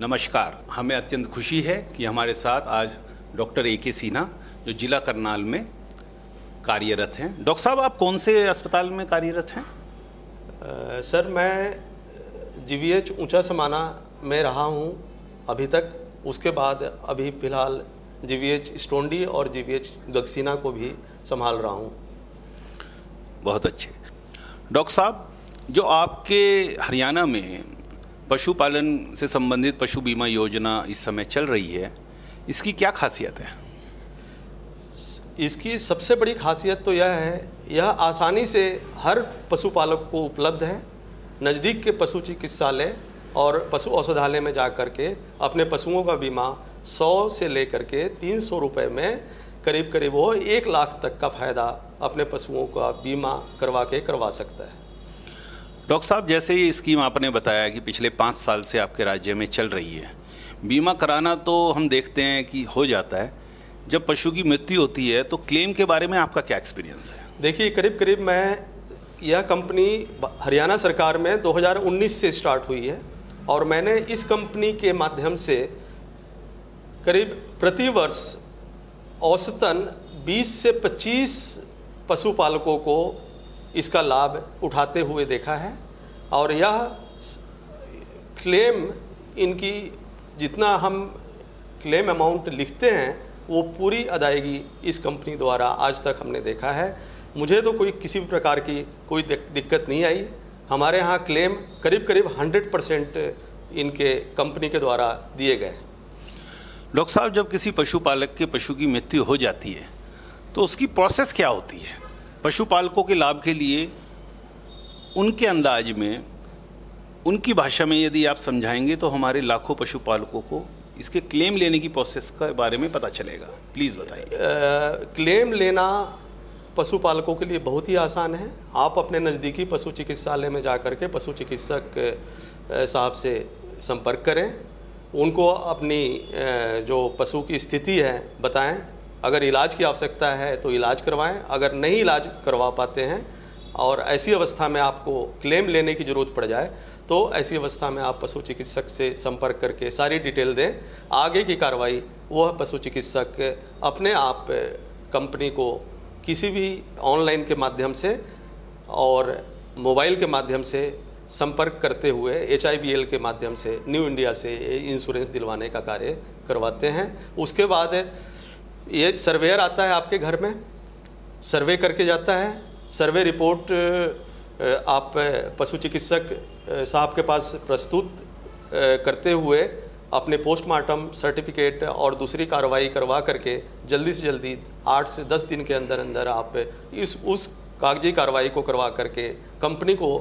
नमस्कार। हमें अत्यंत खुशी है कि हमारे साथ आज डॉक्टर ए.के. सिन्हा जो जिला करनाल में कार्यरत हैं। डॉक्टर साहब, आप कौन से अस्पताल में कार्यरत हैं? सर, मैं जीवीएच ऊंचा समाना में रहा हूं अभी तक। उसके बाद अभी फ़िलहाल जीवीएच स्टोंडी और जीवीएच गगसीना को भी संभाल रहा हूं। बहुत अच्छे। डॉक्टर साहब, जो आपके हरियाणा में पशुपालन से संबंधित पशु बीमा योजना इस समय चल रही है, इसकी क्या खासियत है? इसकी सबसे बड़ी खासियत तो यह है, यह आसानी से हर पशुपालक को उपलब्ध है। नज़दीक के पशु चिकित्सालय और पशु औषधालय में जा कर के अपने पशुओं का बीमा 100 से लेकर के 300 रुपये में करीब करीब वो 1 लाख तक का फ़ायदा अपने पशुओं का बीमा करवा सकता है। डॉक्टर साहब, जैसे ये स्कीम आपने बताया कि पिछले 5 साल से आपके राज्य में चल रही है, बीमा कराना तो हम देखते हैं कि हो जाता है। जब पशु की मृत्यु होती है तो क्लेम के बारे में आपका क्या एक्सपीरियंस है? देखिए, करीब करीब यह कंपनी हरियाणा सरकार में 2019 से स्टार्ट हुई है और मैंने इस कंपनी के माध्यम से करीब प्रति वर्ष औसतन 20 से 25 पशुपालकों को इसका लाभ उठाते हुए देखा है। और यह क्लेम, इनकी जितना हम क्लेम अमाउंट लिखते हैं वो पूरी अदायगी इस कंपनी द्वारा आज तक हमने देखा है। मुझे तो किसी भी प्रकार की कोई दिक्कत नहीं आई। हमारे यहाँ क्लेम करीब करीब 100% इनके कंपनी के द्वारा दिए गए। डॉक्टर साहब, जब किसी पशुपालक के पशु की मृत्यु हो जाती है तो उसकी प्रोसेस क्या होती है? पशुपालकों के लाभ के लिए उनके अंदाज में, उनकी भाषा में यदि आप समझाएंगे तो हमारे लाखों पशुपालकों को इसके क्लेम लेने की प्रोसेस के बारे में पता चलेगा। प्लीज़ बताइए। क्लेम लेना पशुपालकों के लिए बहुत ही आसान है। आप अपने नज़दीकी पशु चिकित्सालय में जा कर के पशु चिकित्सक साहब से संपर्क करें, उनको अपनी जो पशु की स्थिति है बताएं। अगर इलाज की आवश्यकता है तो इलाज करवाएं, अगर नहीं इलाज करवा पाते हैं और ऐसी अवस्था में आपको क्लेम लेने की ज़रूरत पड़ जाए तो ऐसी अवस्था में आप पशु चिकित्सक से संपर्क करके सारी डिटेल दें। आगे की कार्रवाई वह पशु चिकित्सक अपने आप कंपनी को किसी भी ऑनलाइन के माध्यम से और मोबाइल के माध्यम से संपर्क करते हुए HIBL के माध्यम से न्यू इंडिया से इंश्योरेंस दिलवाने का कार्य करवाते हैं। उसके बाद ये सर्वेयर आता है आपके घर में, सर्वे करके जाता है। सर्वे रिपोर्ट आप पशु चिकित्सक साहब के पास प्रस्तुत करते हुए अपने पोस्टमार्टम सर्टिफिकेट और दूसरी कार्रवाई करवा करके जल्दी से जल्दी 8 से 10 दिन के अंदर अंदर आप उस कागजी कार्रवाई को करवा करके कंपनी को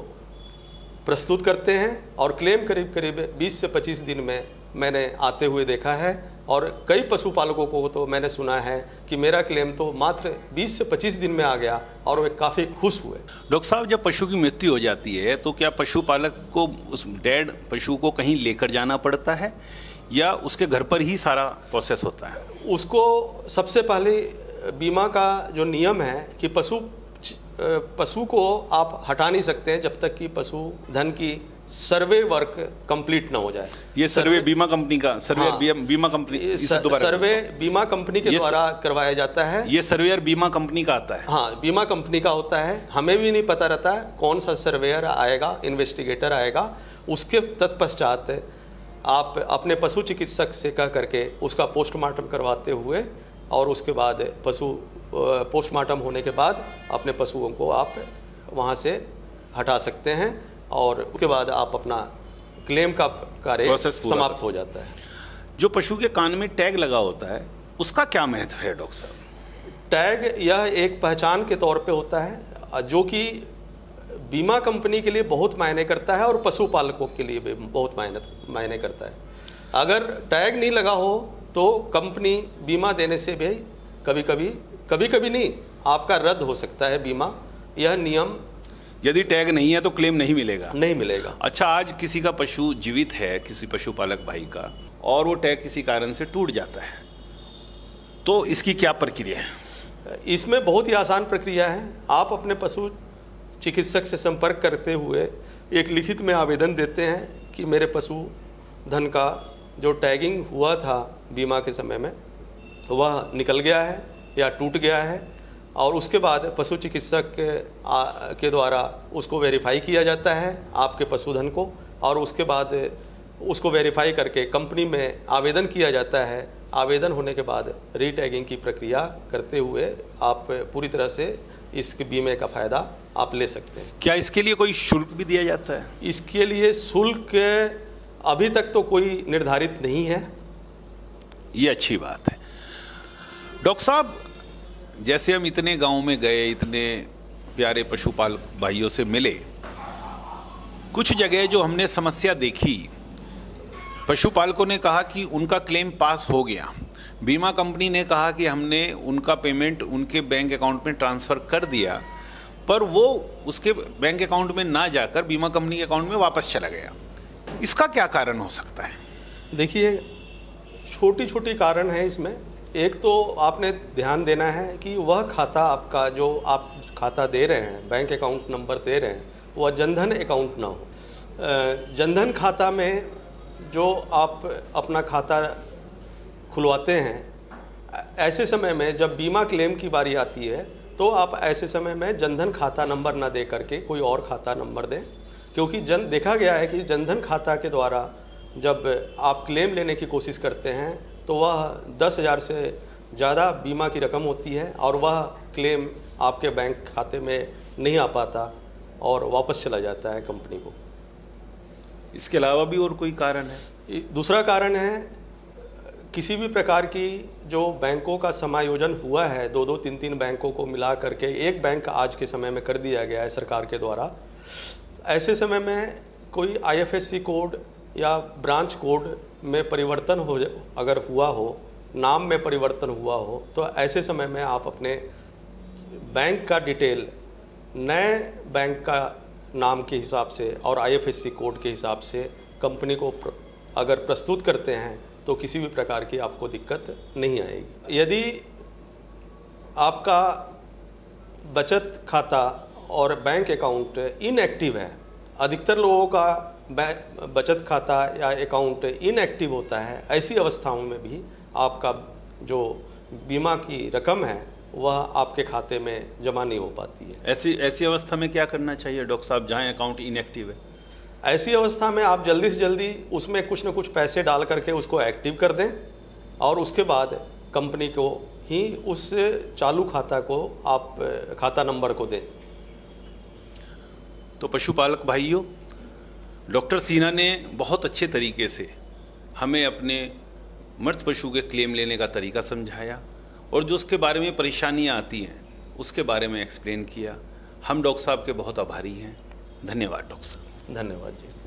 प्रस्तुत करते हैं और क्लेम करीब करीब 20 से 25 दिन में मैंने आते हुए देखा है। और कई पशुपालकों को तो मैंने सुना है कि मेरा क्लेम तो मात्र 20 से 25 दिन में आ गया और वे काफ़ी खुश हुए। डॉक्टर साहब, जब पशु की मृत्यु हो जाती है तो क्या पशुपालक को उस डेड पशु को कहीं लेकर जाना पड़ता है या उसके घर पर ही सारा प्रोसेस होता है? उसको सबसे पहले बीमा का जो नियम है कि पशु को आप हटा नहीं सकते हैं जब तक कि पशु धन की सर्वे वर्क कंप्लीट ना हो जाए। ये सर्वे बीमा कंपनी का बीमा कंपनी सर्वे बीमा कंपनी के द्वारा करवाया जाता है। ये सर्वेयर बीमा कंपनी का आता है? हाँ, बीमा कंपनी का होता है। हमें भी नहीं पता रहता है कौन सा सर्वेयर आएगा, इन्वेस्टिगेटर आएगा। उसके तत्पश्चात आप अपने पशु चिकित्सक से कह करके उसका पोस्टमार्टम करवाते हुए और उसके बाद पोस्टमार्टम होने के बाद अपने पशुओं को आप वहाँ से हटा सकते हैं और उसके बाद आप अपना क्लेम का कार्य समाप्त हो जाता है। जो पशु के कान में टैग लगा होता है उसका क्या महत्व है डॉक्टर साहब? टैग यह एक पहचान के तौर पे होता है जो कि बीमा कंपनी के लिए बहुत मायने करता है और पशुपालकों के लिए भी बहुत मायने करता है। अगर टैग नहीं लगा हो तो कंपनी बीमा देने से भी कभी कभी नहीं, आपका रद्द हो सकता है बीमा। यह नियम, यदि टैग नहीं है तो क्लेम नहीं मिलेगा? नहीं मिलेगा। अच्छा, आज किसी का पशु जीवित है, किसी पशुपालक भाई का, और वो टैग किसी कारण से टूट जाता है तो इसकी क्या प्रक्रिया है? इसमें बहुत ही आसान प्रक्रिया है। आप अपने पशु चिकित्सक से संपर्क करते हुए एक लिखित में आवेदन देते हैं कि मेरे पशु धन का जो टैगिंग हुआ था बीमा के समय में वह निकल गया है या टूट गया है, और उसके बाद पशु चिकित्सक के द्वारा उसको वेरीफाई किया जाता है आपके पशुधन को, और उसके बाद उसको वेरीफाई करके कंपनी में आवेदन किया जाता है। आवेदन होने के बाद रीटैगिंग की प्रक्रिया करते हुए आप पूरी तरह से इस बीमे का फ़ायदा आप ले सकते हैं। क्या इसके लिए कोई शुल्क भी दिया जाता है? इसके लिए शुल्क अभी तक तो कोई निर्धारित नहीं है। ये अच्छी बात है। डॉक्टर साहब, जैसे हम इतने गांव में गए, इतने प्यारे पशुपालक भाइयों से मिले, कुछ जगह जो हमने समस्या देखी, पशुपालकों ने कहा कि उनका क्लेम पास हो गया, बीमा कंपनी ने कहा कि हमने उनका पेमेंट उनके बैंक अकाउंट में ट्रांसफ़र कर दिया, पर वो उसके बैंक अकाउंट में ना जाकर बीमा कंपनी के अकाउंट में वापस चला गया। इसका क्या कारण हो सकता है? देखिए, छोटी छोटी कारण है इसमें। एक तो आपने ध्यान देना है कि वह खाता आपका जो आप खाता दे रहे हैं, बैंक अकाउंट नंबर दे रहे हैं, वह जनधन अकाउंट ना हो। जनधन खाता में जो आप अपना खाता खुलवाते हैं, ऐसे समय में जब बीमा क्लेम की बारी आती है तो आप ऐसे समय में जनधन खाता नंबर ना दे करके कोई और खाता नंबर दें, क्योंकि देखा गया है कि जनधन खाता के द्वारा जब आप क्लेम लेने की कोशिश करते हैं तो वह 10,000 से ज़्यादा बीमा की रकम होती है और वह क्लेम आपके बैंक खाते में नहीं आ पाता और वापस चला जाता है कंपनी को। इसके अलावा भी और कोई कारण है? दूसरा कारण है, किसी भी प्रकार की जो बैंकों का समायोजन हुआ है, 2-2, 3-3 बैंकों को मिला करके एक बैंक आज के समय में कर दिया गया है सरकार के द्वारा। ऐसे समय में कोई IFSC कोड या ब्रांच कोड में परिवर्तन हो, अगर हुआ हो, नाम में परिवर्तन हुआ हो, तो ऐसे समय में आप अपने बैंक का डिटेल नए बैंक का नाम के हिसाब से और IFSC कोड के हिसाब से कंपनी को अगर प्रस्तुत करते हैं तो किसी भी प्रकार की आपको दिक्कत नहीं आएगी। यदि आपका बचत खाता और बैंक अकाउंट इनएक्टिव है, अधिकतर लोगों का बचत खाता या अकाउंट इनएक्टिव होता है, ऐसी अवस्थाओं में भी आपका जो बीमा की रकम है वह आपके खाते में जमा नहीं हो पाती है। ऐसी अवस्था में क्या करना चाहिए डॉक्टर साहब, जहां अकाउंट इनएक्टिव है? ऐसी अवस्था में आप जल्दी से जल्दी उसमें कुछ न कुछ पैसे डाल करके उसको एक्टिव कर दें और उसके बाद कंपनी को ही उस चालू खाता को आप खाता नंबर को दें। तो पशुपालक भाइयों, डॉक्टर सिन्हा ने बहुत अच्छे तरीके से हमें अपने मृत पशु के क्लेम लेने का तरीका समझाया और जो उसके बारे में परेशानियां आती हैं उसके बारे में एक्सप्लेन किया। हम डॉक्टर साहब के बहुत आभारी हैं। धन्यवाद डॉक्टर साहब। धन्यवाद जी।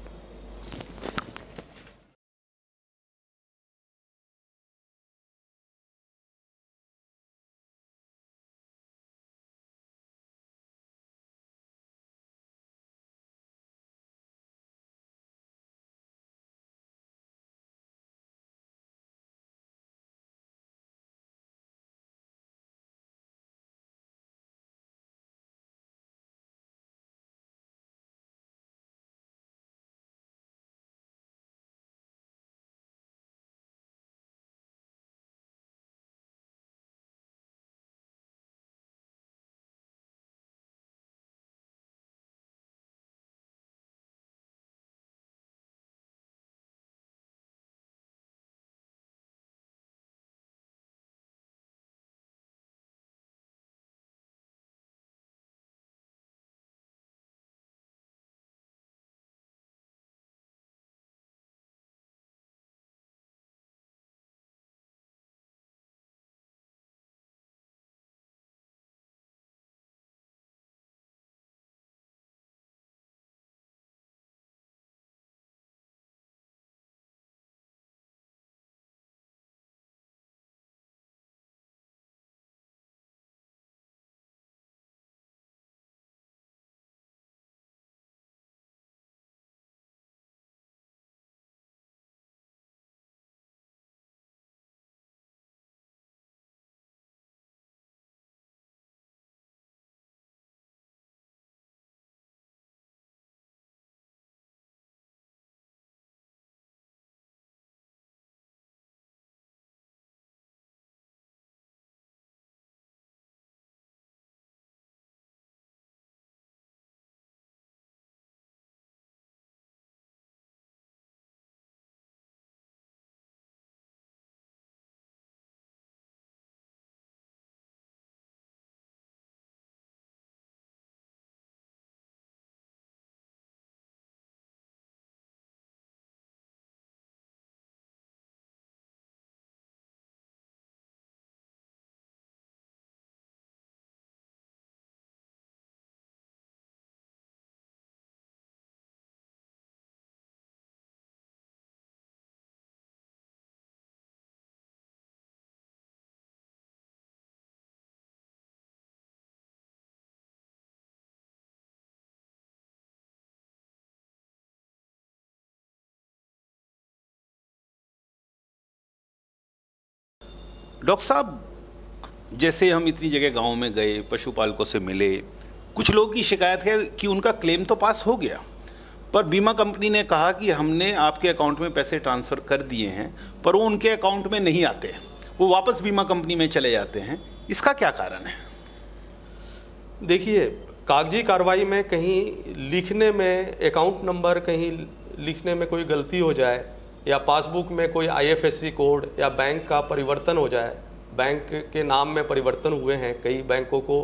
डॉक्टर साहब, जैसे हम इतनी जगह गांव में गए, पशुपालकों से मिले, कुछ लोगों की शिकायत है कि उनका क्लेम तो पास हो गया, पर बीमा कंपनी ने कहा कि हमने आपके अकाउंट में पैसे ट्रांसफ़र कर दिए हैं, पर वो उनके अकाउंट में नहीं आते, वो वापस बीमा कंपनी में चले जाते हैं। इसका क्या कारण है? देखिए, कागजी कार्रवाई में कहीं लिखने में अकाउंट नंबर कहीं लिखने में कोई गलती हो जाए, या पासबुक में कोई IFSC कोड या बैंक का परिवर्तन हो जाए, बैंक के नाम में परिवर्तन हुए हैं, कई बैंकों को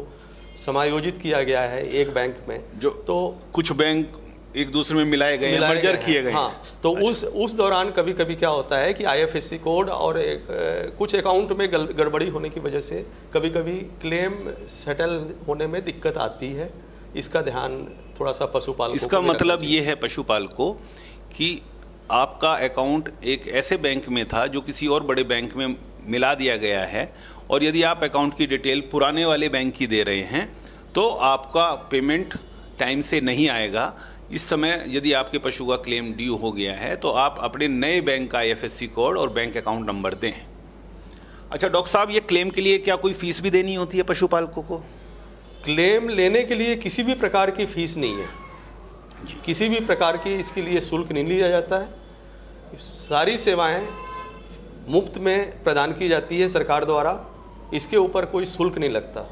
समायोजित किया गया है एक बैंक में, जो तो कुछ बैंक एक दूसरे में मिलाए गए हैं, मर्जर किए गए हैं। हाँ, तो अच्छा। उस दौरान कभी कभी क्या होता है कि IFSC कोड और कुछ अकाउंट में गड़बड़ी होने की वजह से कभी कभी क्लेम सेटल होने में दिक्कत आती है। इसका ध्यान थोड़ा सा पशुपालकों को इसका भी मतलब रखना ये है पशुपालकों कि आपका अकाउंट एक ऐसे बैंक में था जो किसी और बड़े बैंक में मिला दिया गया है, और यदि आप अकाउंट की डिटेल पुराने वाले बैंक की दे रहे हैं तो आपका पेमेंट टाइम से नहीं आएगा। इस समय यदि आपके पशु का क्लेम ड्यू हो गया है तो आप अपने नए बैंक का IFSC कोड और बैंक अकाउंट नंबर दें। अच्छा डॉक्टर साहब, ये क्लेम के लिए क्या कोई फीस भी देनी होती है पशुपालकों को? क्लेम लेने के लिए किसी भी प्रकार की फीस नहीं है, किसी भी प्रकार की इसके लिए शुल्क नहीं लिया जाता है। सारी सेवाएं मुफ्त में प्रदान की जाती है सरकार द्वारा, इसके ऊपर कोई शुल्क नहीं लगता।